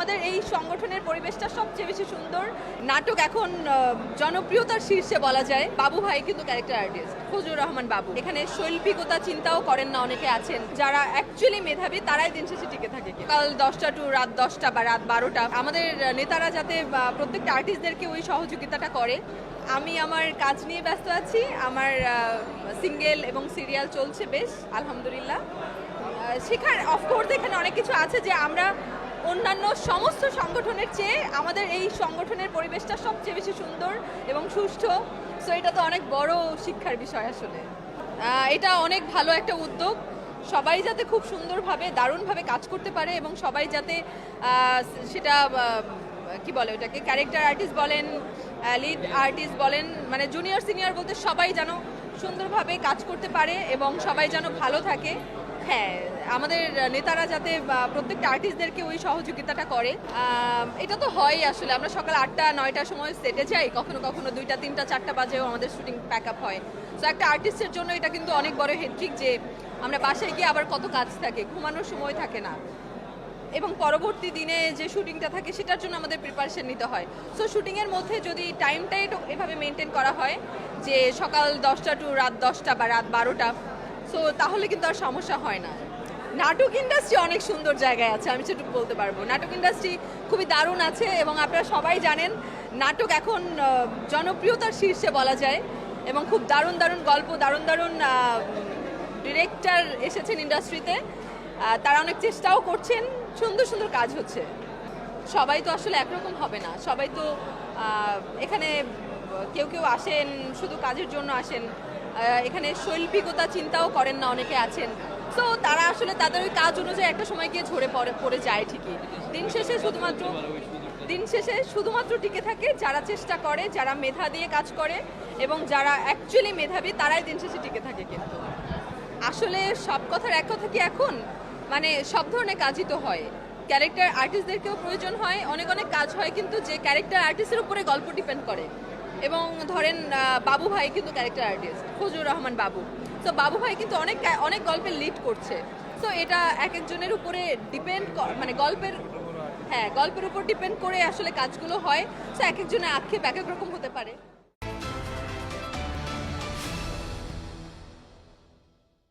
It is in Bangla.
আমাদের এই সংগঠনের পরিবেশটা সবচেয়ে বেশি সুন্দর। নাটক এখন জনপ্রিয়তার শীর্ষে বলা যায়। বাবু ভাই কিন্তু ক্যারেক্টার আর্টিস্ট, ফজলুর রহমান বাবু। এখানে শৈল্পিকতা চিন্তাও করেন না অনেকে আছেন, যারা অ্যাকচুয়ালি মেধাবী তারাই দিন শেষে টিকে থাকে। কাল 10টা টু রাত 10টা বা রাত 12টা আমাদের নেতারা যাতে প্রত্যেকটা আর্টিস্টদেরকে ওই সহযোগিতাটা করে। আমি আমার কাজ নিয়ে ব্যস্ত আছি, আমার সিঙ্গেল এবং সিরিয়াল চলছে বেশ আলহামদুলিল্লাহ। শেখার অফকোর্স এখানে অনেক কিছু আছে, যে আমরা অন্যান্য সমস্ত সংগঠনের চেয়ে আমাদের এই সংগঠনের পরিবেশটা সবচেয়ে বেশি সুন্দর এবং সুষ্ঠু। সো এটা তো অনেক বড় শিক্ষার বিষয় আসলে। এটা অনেক ভালো একটা উদ্যোগ। সবাই যাতে খুব সুন্দরভাবে দারুণভাবে কাজ করতে পারে এবং সবাই যাতে সেটা কি বলে ওটাকে, ক্যারেক্টার আর্টিস্ট বলেন, লিড আর্টিস্ট বলেন, মানে জুনিয়র সিনিয়র বলতে সবাই যেন সুন্দরভাবে কাজ করতে পারে এবং সবাই যেন ভালো থাকে। হ্যাঁ, আমাদের নেতারা যাতে প্রত্যেকটা আর্টিস্টদেরকে ওই সহযোগিতাটা করে। এটা তো হয় আসলে। আমরা সকাল 8টা 9টার সময় সেটে যাই, কখনো কখনো 2টা 3টা 4টা বাজেও আমাদের শুটিং প্যাক আপ হয়। তো একটা আর্টিস্টের জন্য এটা কিন্তু অনেক বড় হেডট্রিক, যে আমরা বাসায় গিয়ে আবার কত কাজ থাকে, ঘুমানোর সময় থাকে না, এবং পরবর্তী দিনে যে শুটিংটা থাকে সেটার জন্য আমাদের প্রিপারেশন নিতে হয়। সো শুটিংয়ের মধ্যে যদি টাইমটা এভাবে মেনটেন করা হয়, যে সকাল 10টা টু রাত 10টা বা রাত 12টা, সো তাহলে কিন্তু আর সমস্যা হয় না। নাটক ইন্ডাস্ট্রি অনেক সুন্দর জায়গায় আছে, আমি সেটুকু বলতে পারবো। নাটক ইন্ডাস্ট্রি খুবই দারুণ আছে এবং আপনারা সবাই জানেন নাটক এখন জনপ্রিয়তার শীর্ষে বলা যায়, এবং খুব দারুণ দারুণ গল্প, দারুণ দারুণ ডিরেক্টর এসেছেন ইন্ডাস্ট্রিতে। তারা অনেক চেষ্টাও করছেন, সুন্দর সুন্দর কাজ হচ্ছে। সবাই তো আসলে একরকম হবে না, সবাই তো এখানে কেউ কেউ আসেন শুধু কাজের জন্য আসেন, এখানে শৈল্পিকতা চিন্তাও করেন না অনেকে আছেন। তো তারা আসলে তাদের ওই কাজ অনুযায়ী একটা সময় গিয়ে ঝরে পড়ে যায় ঠিকই। দিন শেষে শুধুমাত্র টিকে থাকে যারা চেষ্টা করে, যারা মেধা দিয়ে কাজ করে এবং যারা অ্যাকচুয়ালি মেধাবী, তারাই দিন শেষে টিকে থাকে। কিন্তু আসলে সব কথার এক কথা কি, এখন মানে সব ধরনের কাজই তো হয়। ক্যারেক্টার আর্টিস্টদেরকেও প্রয়োজন হয়, অনেক অনেক কাজ হয়, কিন্তু যে ক্যারেক্টার আর্টিস্টের উপরে গল্প ডিপেন্ড করে। এবং ধরেন বাবু ভাই কিন্তু ক্যারেক্টার আর্টিস্ট, ফজলুর রহমান বাবু। তো বাবু ভাই কিন্তু অনেক অনেক গল্পের লিড করছে। তো এটা এক একজনের উপরে ডিপেন্ড, মানে গল্পের উপর ডিপেন্ড করে আসলে কাজগুলো হয়। তো এক একজনের আক্ষেপ এক এক রকম হতে পারে।